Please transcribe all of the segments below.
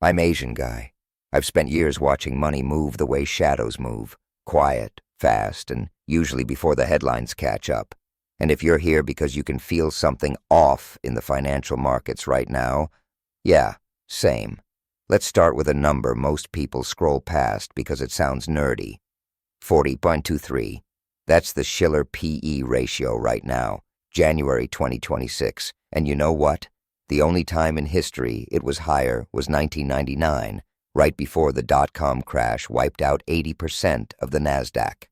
I'm Asian guy. I've spent years watching money move the way shadows move, quiet, fast, and usually before the headlines catch up. And if you're here because you can feel something off in the financial markets right now, yeah, same. Let's start with a number most people scroll past because it sounds nerdy. 40.23. That's the Shiller PE ratio right now, January 2026. And you know what? The only time in history it was higher was 1999, right before the dot-com crash wiped out 80% of the NASDAQ.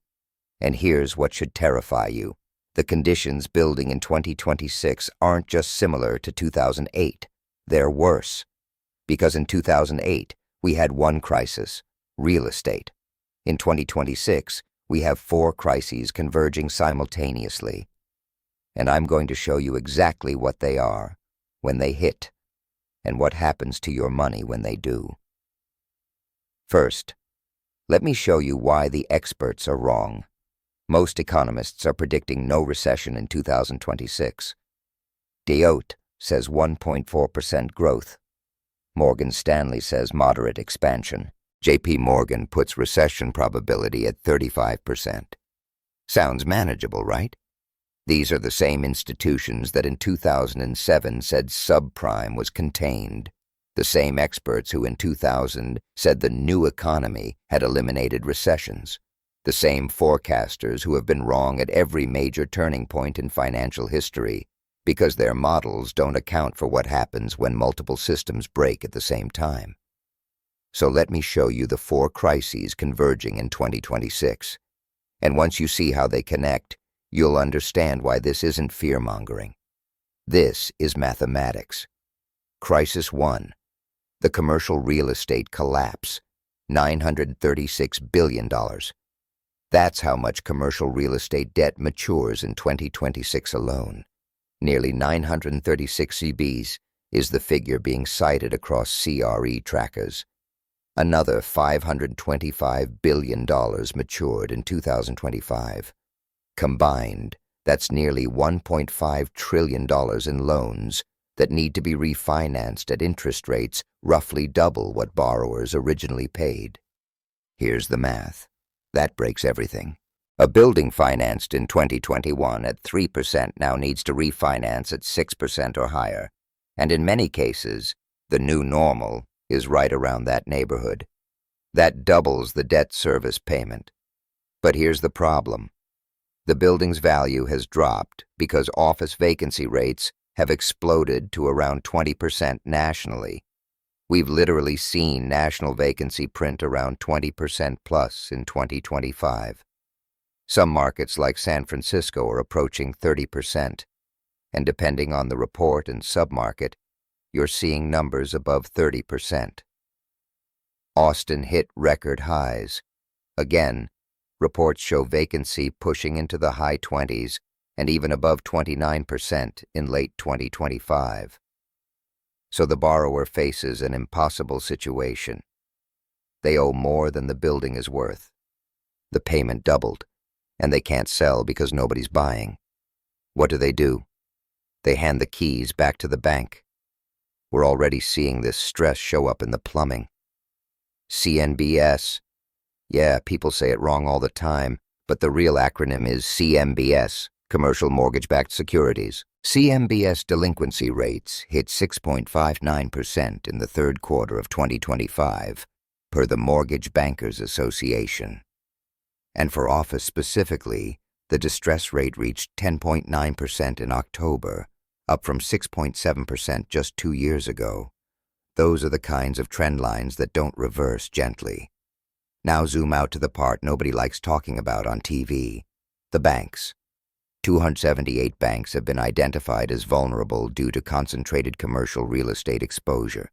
And here's what should terrify you. The conditions building in 2026 aren't just similar to 2008. They're worse. Because in 2008, we had one crisis, real estate. In 2026, we have 4 crises converging simultaneously. And I'm going to show you exactly what they are, when they hit, and what happens to your money when they do. First, let me show you why the experts are wrong. Most economists are predicting no recession in 2026. Deloitte says 1.4% growth. Morgan Stanley says moderate expansion. JP Morgan puts recession probability at 35%. Sounds manageable, right? These are the same institutions that in 2007 said subprime was contained. The same experts who in 2000 said the new economy had eliminated recessions. The same forecasters who have been wrong at every major turning point in financial history because their models don't account for what happens when multiple systems break at the same time. So let me show you the 4 crises converging in 2026. And once you see how they connect, you'll understand why this isn't fear-mongering. This is mathematics. Crisis 1. The commercial real estate collapse. $936 billion. That's how much commercial real estate debt matures in 2026 alone. Nearly 936 CBs is the figure being cited across CRE trackers. Another $525 billion matured in 2025. Combined, that's nearly $1.5 trillion in loans that need to be refinanced at interest rates roughly double what borrowers originally paid. Here's the math. That breaks everything. A building financed in 2021 at 3% now needs to refinance at 6% or higher, and in many cases, the new normal is right around that neighborhood. That doubles the debt service payment. But here's the problem. The building's value has dropped because office vacancy rates have exploded to around 20% nationally. We've literally seen national vacancy print around 20% plus in 2025. Some markets like San Francisco are approaching 30%, and depending on the report and submarket, you're seeing numbers above 30%. Austin hit record highs. Again, reports show vacancy pushing into the high 20s and even above 29% in late 2025. So the borrower faces an impossible situation. They owe more than the building is worth. The payment doubled, and they can't sell because nobody's buying. What do? They hand the keys back to the bank. We're already seeing this stress show up in the plumbing. CMBS. Yeah, people say it wrong all the time, but the real acronym is CMBS, Commercial Mortgage-Backed Securities. CMBS delinquency rates hit 6.59% in the third quarter of 2025, per the Mortgage Bankers Association. And for office specifically, the distress rate reached 10.9% in October, up from 6.7% just 2 years ago. Those are the kinds of trend lines that don't reverse gently. Now zoom out to the part nobody likes talking about on TV, the banks. 278 banks have been identified as vulnerable due to concentrated commercial real estate exposure.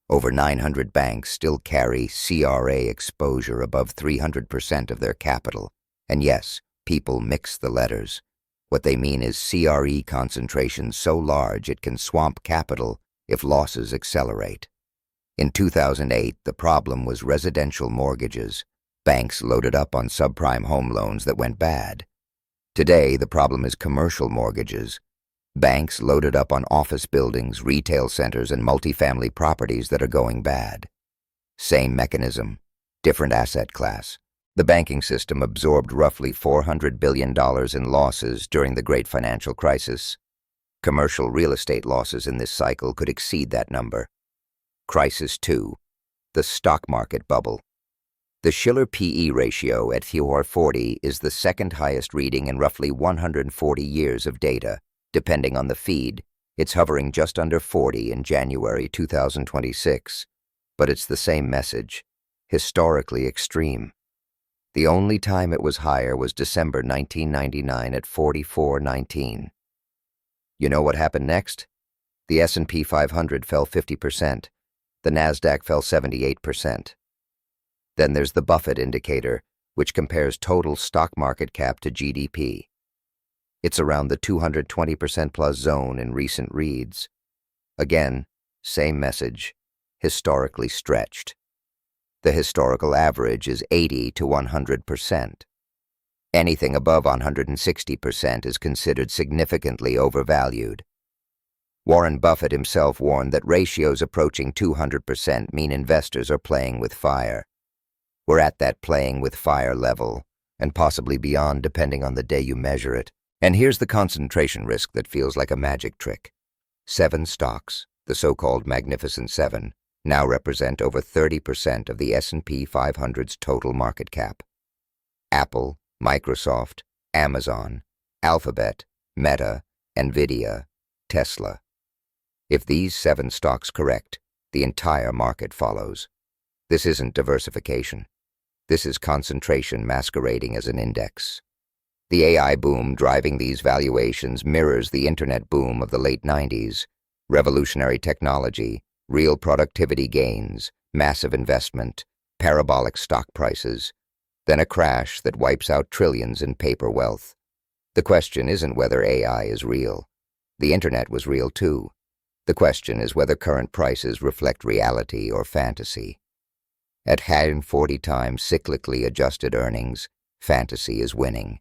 Over 900 banks still carry CRA exposure above 300% of their capital. And yes, people mix the letters. What they mean is CRE concentration so large it can swamp capital if losses accelerate. In 2008, the problem was residential mortgages. Banks loaded up on subprime home loans that went bad. Today, the problem is commercial mortgages. Banks loaded up on office buildings, retail centers, and multifamily properties that are going bad. Same mechanism, different asset class. The banking system absorbed roughly $400 billion in losses during the Great Financial Crisis. Commercial real estate losses in this cycle could exceed that number. Crisis 2. The stock market bubble. The Shiller P/E ratio at 40 is the second highest reading in roughly 140 years of data. Depending on the feed, it's hovering just under 40 in January 2026. But it's the same message, historically extreme. The only time it was higher was December 1999 at 44.19. You know what happened next? The S&P 500 fell 50%. The Nasdaq fell 78%. Then there's the Buffett indicator, which compares total stock market cap to GDP. It's around the 220% plus zone in recent reads. Again, same message, historically stretched. The historical average is 80 to 100%. Anything above 160% is considered significantly overvalued. Warren Buffett himself warned that ratios approaching 200% mean investors are playing with fire. We're at that playing with fire level, and possibly beyond depending on the day you measure it. And here's the concentration risk that feels like a magic trick. 7 stocks, the so-called Magnificent Seven, now represent over 30% of the S&P 500's total market cap. Apple, Microsoft, Amazon, Alphabet, Meta, Nvidia, Tesla. If these 7 stocks correct, the entire market follows. This isn't diversification. This is concentration masquerading as an index. The AI boom driving these valuations mirrors the internet boom of the late 90s. Revolutionary technology, real productivity gains, massive investment, parabolic stock prices, then a crash that wipes out trillions in paper wealth. The question isn't whether AI is real. The internet was real too. The question is whether current prices reflect reality or fantasy. At 140 times cyclically adjusted earnings, fantasy is winning.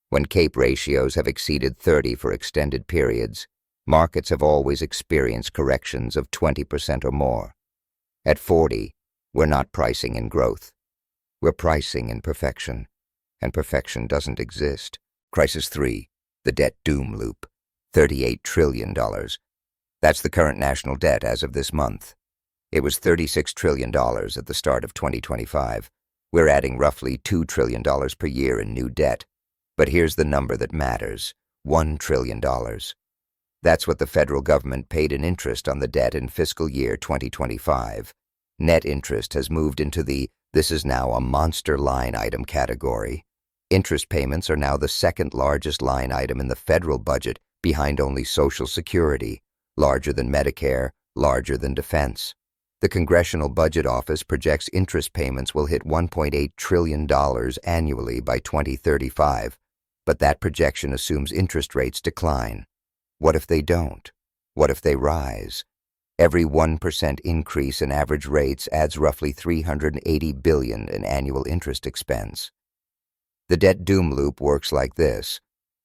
When CAPE ratios have exceeded 30 for extended periods, markets have always experienced corrections of 20% or more. At 40, we're not pricing in growth. We're pricing in perfection, and perfection doesn't exist. Crisis 3, the debt doom loop, $38 trillion. That's the current national debt as of this month. It was $36 trillion at the start of 2025. We're adding roughly $2 trillion per year in new debt. But here's the number that matters, $1 trillion. That's what the federal government paid in interest on the debt in fiscal year 2025. Net interest has moved into this is now a monster line item category. Interest payments are now the second largest line item in the federal budget, behind only Social Security, larger than Medicare, larger than defense. The Congressional Budget Office projects interest payments will hit $1.8 trillion annually by 2035, but that projection assumes interest rates decline. What if they don't? What if they rise? Every 1% increase in average rates adds roughly $380 billion in annual interest expense. The debt doom loop works like this.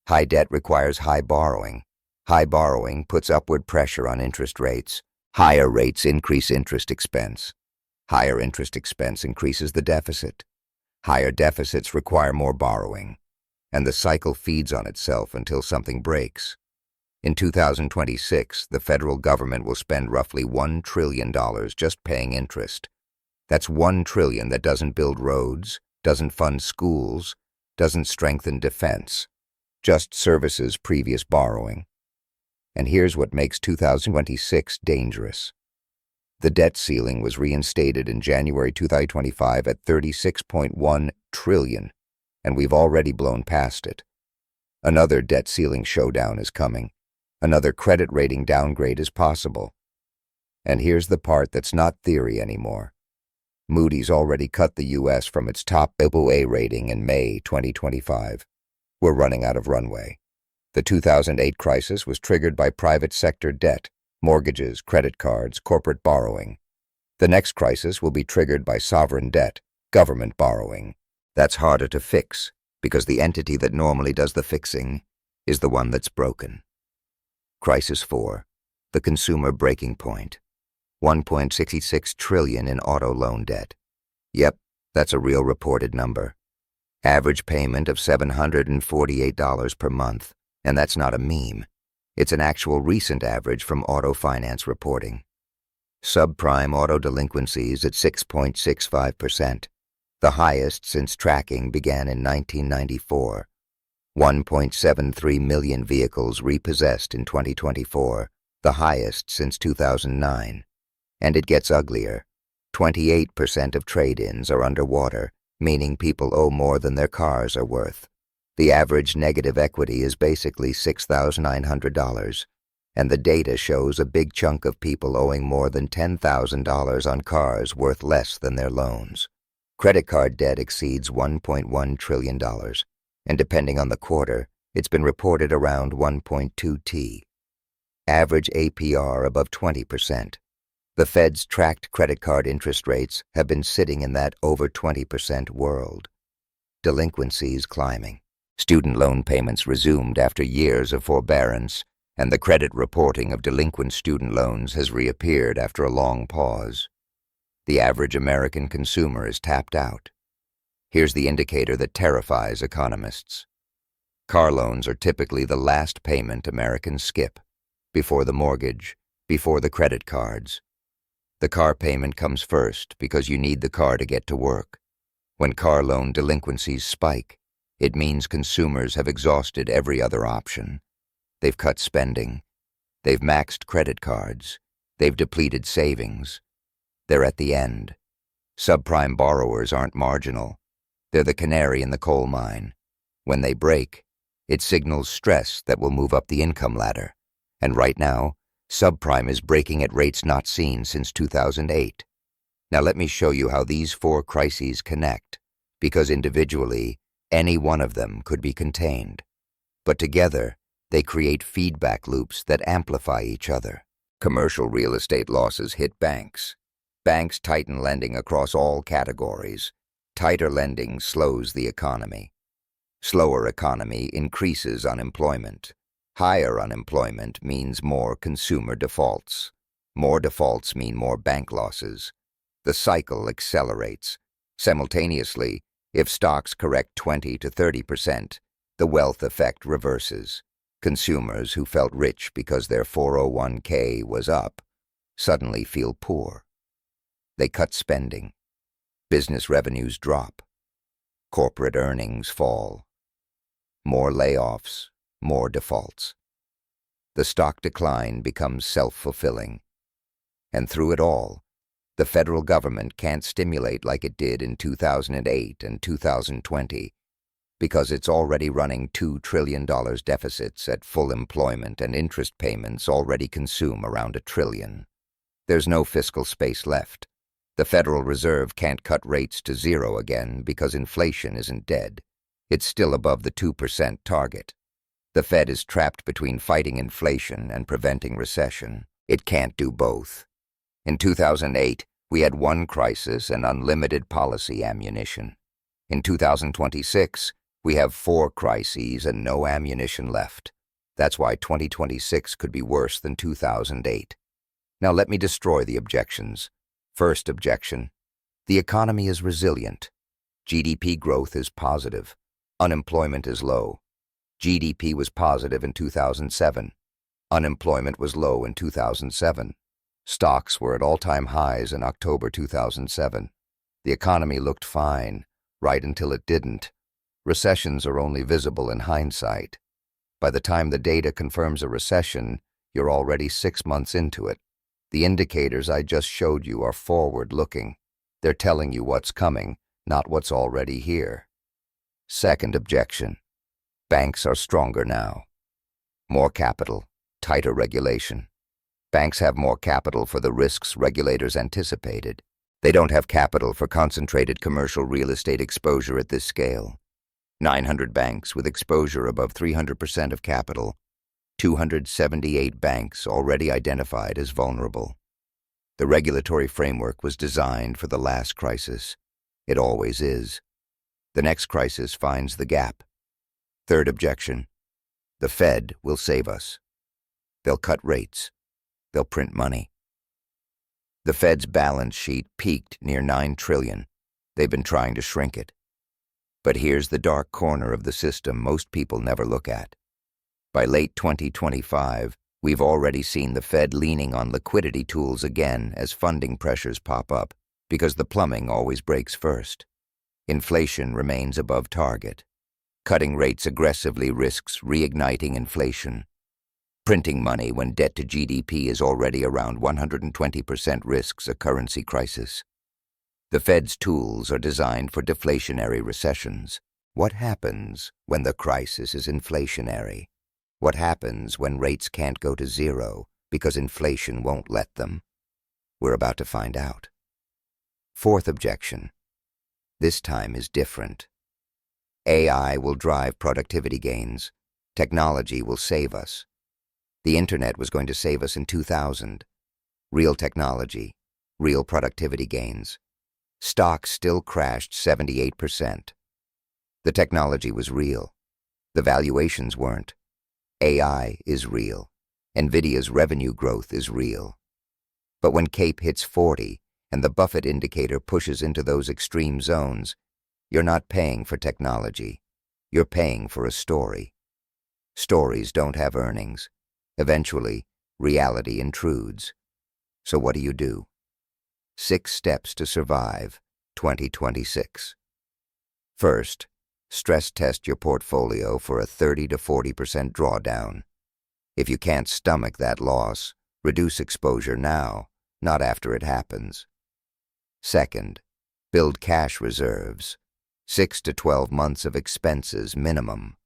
High debt requires high borrowing. High borrowing puts upward pressure on interest rates. Higher rates increase interest expense. Higher interest expense increases the deficit. Higher deficits require more borrowing. And the cycle feeds on itself until something breaks. In 2026, the federal government will spend roughly $1 trillion just paying interest. That's $1 trillion that doesn't build roads, doesn't fund schools, doesn't strengthen defense, just services previous borrowing. And here's what makes 2026 dangerous. The debt ceiling was reinstated in January 2025 at $36.1 trillion, and we've already blown past it. Another debt ceiling showdown is coming. Another credit rating downgrade is possible. And here's the part that's not theory anymore. Moody's already cut the U.S. from its top AAA rating in May 2025. We're running out of runway. The 2008 crisis was triggered by private sector debt, mortgages, credit cards, corporate borrowing. The next crisis will be triggered by sovereign debt, government borrowing. That's harder to fix because the entity that normally does the fixing is the one that's broken. Crisis 4, the consumer breaking point. $1.66 trillion in auto loan debt. Yep, that's a real reported number. Average payment of $748 per month, and that's not a meme. It's an actual recent average from auto finance reporting. Subprime auto delinquencies at 6.65%, the highest since tracking began in 1994. 1.73 million vehicles repossessed in 2024, the highest since 2009. And it gets uglier. 28% of trade-ins are underwater, meaning people owe more than their cars are worth. The average negative equity is basically $6,900, and the data shows a big chunk of people owing more than $10,000 on cars worth less than their loans. Credit card debt exceeds $1.1 trillion, and depending on the quarter, it's been reported around 1.2T. Average APR above 20%. The Fed's tracked credit card interest rates have been sitting in that over 20% world. Delinquencies climbing. Student loan payments resumed after years of forbearance, and the credit reporting of delinquent student loans has reappeared after a long pause. The average American consumer is tapped out. Here's the indicator that terrifies economists. Car loans are typically the last payment Americans skip, before the mortgage, before the credit cards. The car payment comes first because you need the car to get to work. When car loan delinquencies spike, it means consumers have exhausted every other option. They've cut spending. They've maxed credit cards. They've depleted savings. They're at the end. Subprime borrowers aren't marginal. They're the canary in the coal mine. When they break, it signals stress that will move up the income ladder. And right now, subprime is breaking at rates not seen since 2008. Now let me show you how these four crises connect, because individually, any one of them could be contained. But together, they create feedback loops that amplify each other. Commercial real estate losses hit banks. Banks tighten lending across all categories. Tighter lending slows the economy. Slower economy increases unemployment. Higher unemployment means more consumer defaults. More defaults mean more bank losses. The cycle accelerates. Simultaneously, if stocks correct 20 to 30%, the wealth effect reverses. Consumers who felt rich because their 401k was up suddenly feel poor. They cut spending. Business revenues drop. Corporate earnings fall. More layoffs. More defaults. The stock decline becomes self-fulfilling. And through it all, the federal government can't stimulate like it did in 2008 and 2020 because it's already running $2 trillion deficits at full employment, and interest payments already consume around $1 trillion. There's no fiscal space left. The Federal Reserve can't cut rates to zero again because inflation isn't dead. It's still above the 2% target. The Fed is trapped between fighting inflation and preventing recession. It can't do both. In 2008, we had one crisis and unlimited policy ammunition. In 2026, we have 4 crises and no ammunition left. That's why 2026 could be worse than 2008. Now let me destroy the objections. First objection: the economy is resilient. GDP growth is positive. Unemployment is low. GDP was positive in 2007. Unemployment was low in 2007. Stocks were at all-time highs in October 2007. The economy looked fine, right until it didn't. Recessions are only visible in hindsight. By the time the data confirms a recession, you're already 6 months into it. The indicators I just showed you are forward-looking. They're telling you what's coming, not what's already here. Second objection: banks are stronger now. More capital, tighter regulation. Banks have more capital for the risks regulators anticipated. They don't have capital for concentrated commercial real estate exposure at this scale. 900 banks with exposure above 300% of capital. 278 banks already identified as vulnerable. The regulatory framework was designed for the last crisis. It always is. The next crisis finds the gap. Third objection: the Fed will save us. They'll cut rates. They'll print money. The Fed's balance sheet peaked near $9 trillion. They've been trying to shrink it. But here's the dark corner of the system most people never look at. By late 2025, we've already seen the Fed leaning on liquidity tools again as funding pressures pop up, because the plumbing always breaks first. Inflation remains above target. Cutting rates aggressively risks reigniting inflation. Printing money when debt to GDP is already around 120% risks a currency crisis. The Fed's tools are designed for deflationary recessions. What happens when the crisis is inflationary? What happens when rates can't go to zero because inflation won't let them? We're about to find out. Fourth objection. This time is different. AI will drive productivity gains. Technology will save us. The internet was going to save us in 2000. Real technology, real productivity gains. Stocks still crashed 78%. The technology was real. The valuations weren't. AI is real. NVIDIA's revenue growth is real. But when CAPE hits 40 and the Buffett indicator pushes into those extreme zones, you're not paying for technology. You're paying for a story. Stories don't have earnings. Eventually, reality intrudes. So what do? 6 steps to survive 2026. First, stress test your portfolio for a 30 to 40% drawdown. If you can't stomach that loss, reduce exposure now, not after it happens. Second, build cash reserves, 6 to 12 months of expenses minimum.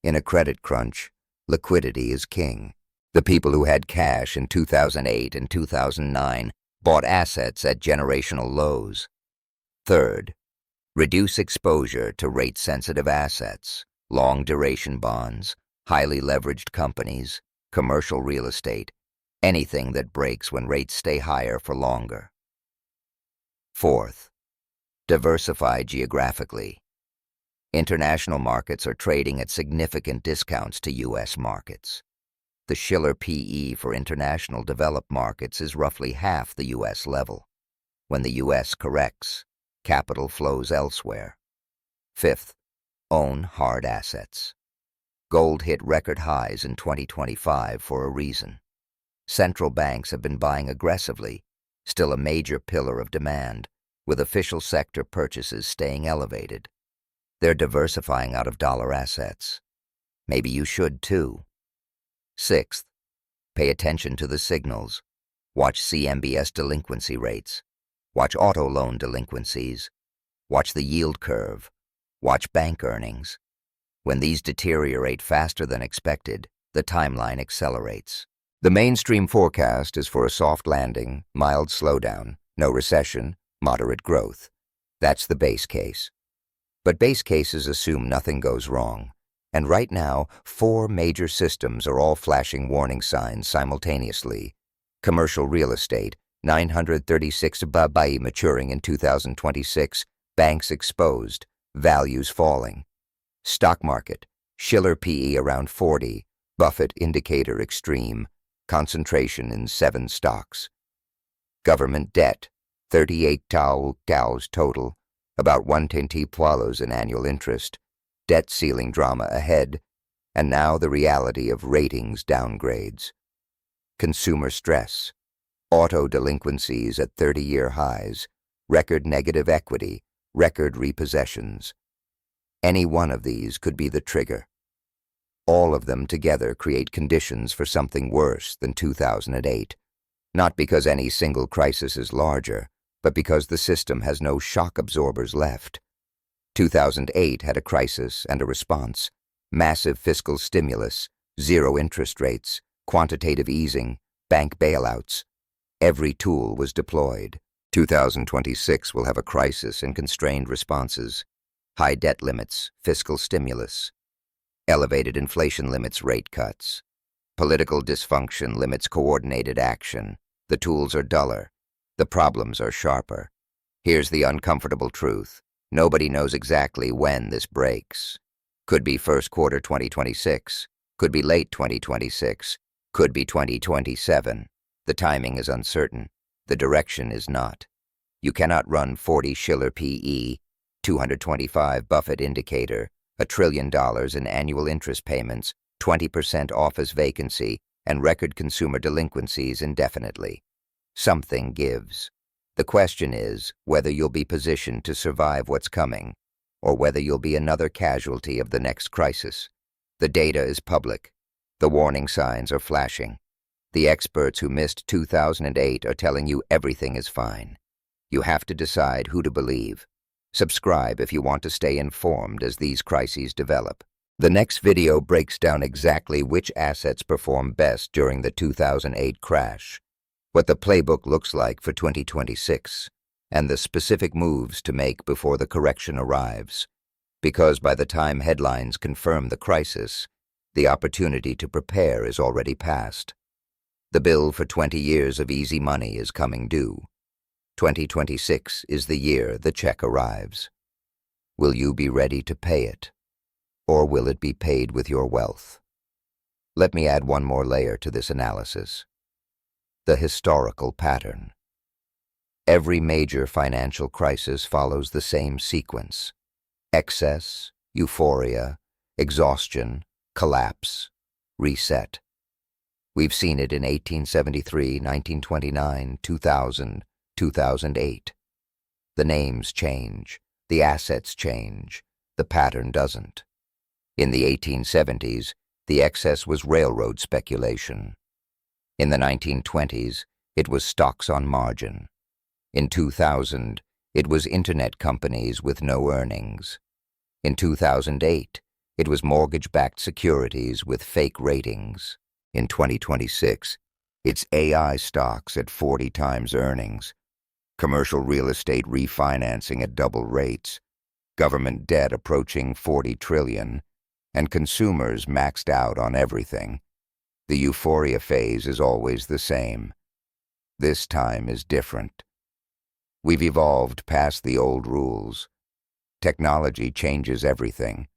In a credit crunch, liquidity is king. The people who had cash in 2008 and 2009 bought assets at generational lows. Third, reduce exposure to rate-sensitive assets, long-duration bonds, highly leveraged companies, commercial real estate, anything that breaks when rates stay higher for longer. Fourth, diversify geographically. International markets are trading at significant discounts to U.S. markets. The Shiller PE for international developed markets is roughly half the U.S. level. When the U.S. corrects, capital flows elsewhere. Fifth, own hard assets. Gold hit record highs in 2025 for a reason. Central banks have been buying aggressively, still a major pillar of demand, with official sector purchases staying elevated. They're diversifying out of dollar assets. Maybe you should too. Sixth, pay attention to the signals. Watch CMBS delinquency rates. Watch auto loan delinquencies. Watch the yield curve. Watch bank earnings. When these deteriorate faster than expected, the timeline accelerates. The mainstream forecast is for a soft landing, mild slowdown, no recession, moderate growth. That's the base case. But base cases assume nothing goes wrong. And right now, 4 major systems are all flashing warning signs simultaneously. Commercial real estate, 936 BABAI maturing in 2026, banks exposed, values falling. Stock market, Shiller PE around 40, Buffett indicator extreme, concentration in 7 stocks. Government debt, 38 TAUs total, about 120 pualos in annual interest, debt ceiling drama ahead, and now the reality of ratings downgrades. Consumer stress, auto delinquencies at 30-year highs, record negative equity, record repossessions. Any one of these could be the trigger. All of them together create conditions for something worse than 2008, not because any single crisis is larger, but because the system has no shock absorbers left. 2008 had a crisis and a response, massive fiscal stimulus, zero interest rates, quantitative easing, bank bailouts. Every tool was deployed. 2026 will have a crisis and constrained responses, high debt limits, fiscal stimulus, elevated inflation limits rate cuts. Political dysfunction limits coordinated action. The tools are duller. The problems are sharper. Here's the uncomfortable truth. Nobody knows exactly when this breaks. Could be first quarter 2026. Could be late 2026. Could be 2027. The timing is uncertain. The direction is not. You cannot run 40 Schiller PE, 225 Buffett indicator, $1 trillion in annual interest payments, 20% office vacancy, and record consumer delinquencies indefinitely. Something gives. The question is whether you'll be positioned to survive what's coming, or whether you'll be another casualty of the next crisis. The data is public. The warning signs are flashing. The experts who missed 2008 are telling you everything is fine. You have to decide who to believe. Subscribe if you want to stay informed as these crises develop. The next video breaks down exactly which assets perform best during the 2008 crash, what the playbook looks like for 2026, and the specific moves to make before the correction arrives. Because by the time headlines confirm the crisis, the opportunity to prepare is already past. The bill for 20 years of easy money is coming due. 2026 is the year the check arrives. Will you be ready to pay it? Or will it be paid with your wealth? Let me add one more layer to this analysis. The historical pattern. Every major financial crisis follows the same sequence: excess, euphoria, exhaustion, collapse, reset. We've seen it in 1873, 1929, 2000, 2008. The names change, the assets change, the pattern doesn't. In the 1870s, the excess was railroad speculation. In the 1920s, it was stocks on margin. In 2000, it was internet companies with no earnings. In 2008, it was mortgage-backed securities with fake ratings. In 2026, it's AI stocks at 40 times earnings, commercial real estate refinancing at double rates, government debt approaching 40 trillion, and consumers maxed out on everything. The euphoria phase is always the same. This time is different. We've evolved past the old rules. Technology changes everything.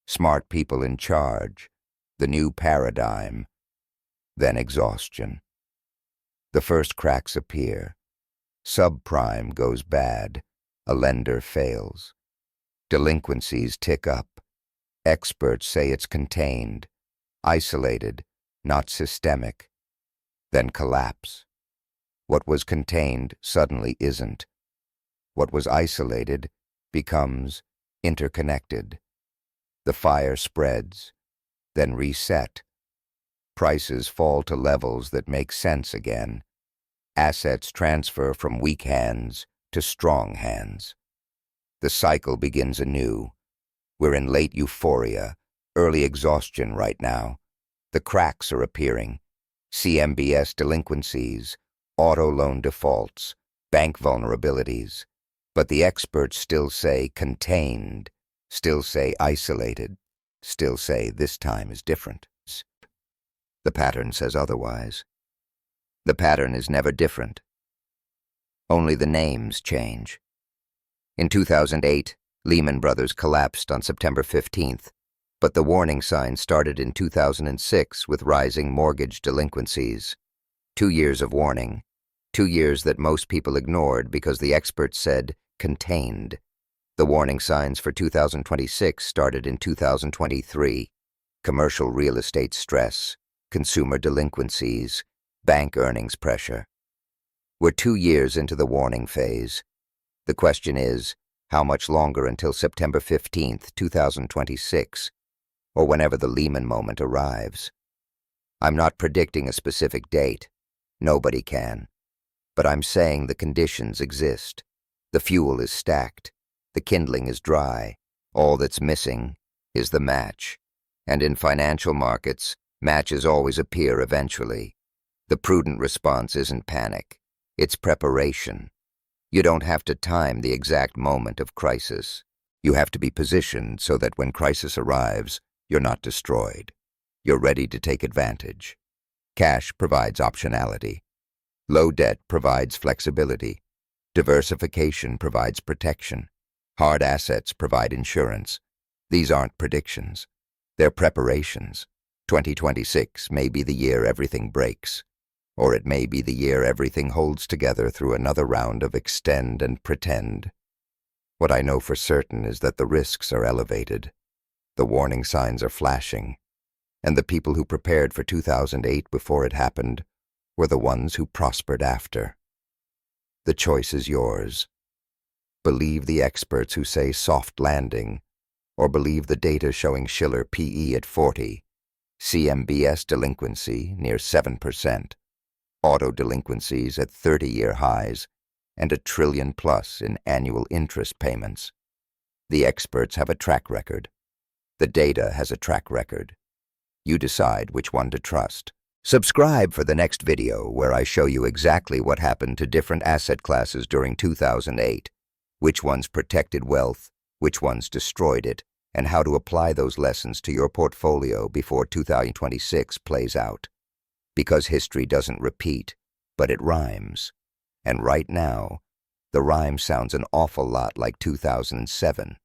Smart people in charge, the new paradigm, then exhaustion. The first cracks appear. Subprime goes bad. A lender fails. Delinquencies tick up. Experts say it's contained, isolated, not systemic. Then collapse. What was contained suddenly isn't. What was isolated becomes interconnected. The fire spreads, then reset. Prices fall to levels that make sense again. Assets transfer from weak hands to strong hands. The cycle begins anew. We're in late euphoria, early exhaustion right now. The cracks are appearing. CMBS delinquencies, auto loan defaults, bank vulnerabilities. But the experts still say contained, still say isolated, still say this time is different. The pattern says otherwise. The pattern is never different. Only the names change. In 2008, Lehman Brothers collapsed on September 15th, but the warning signs started in 2006 with rising mortgage delinquencies. 2 years of warning, 2 years that most people ignored because the experts said contained. The warning signs for 2026 started in 2023. Commercial real estate stress, consumer delinquencies, bank earnings pressure. We're 2 years into the warning phase. The question is, how much longer until September 15th, 2026, or whenever the Lehman moment arrives? I'm not predicting a specific date. Nobody can. But I'm saying the conditions exist. The fuel is stacked. The kindling is dry. All that's missing is the match. And in financial markets, matches always appear eventually. The prudent response isn't panic. It's preparation. You don't have to time the exact moment of crisis. You have to be positioned so that when crisis arrives, you're not destroyed. You're ready to take advantage. Cash provides optionality. Low debt provides flexibility. Diversification provides protection. Hard assets provide insurance. These aren't predictions. They're preparations. 2026 may be the year everything breaks. Or it may be the year everything holds together through another round of extend and pretend. What I know for certain is that the risks are elevated, the warning signs are flashing, and the people who prepared for 2008 before it happened were the ones who prospered after. The choice is yours. Believe the experts who say soft landing, or believe the data showing Schiller PE at 40, CMBS delinquency near 7%, auto delinquencies at 30-year highs, and $1 trillion+ in annual interest payments. The experts have a track record. The data has a track record. You decide which one to trust. Subscribe for the next video where I show you exactly what happened to different asset classes during 2008, which ones protected wealth, which ones destroyed it, and how to apply those lessons to your portfolio before 2026 plays out. Because history doesn't repeat, but it rhymes. And right now, the rhyme sounds an awful lot like 2007.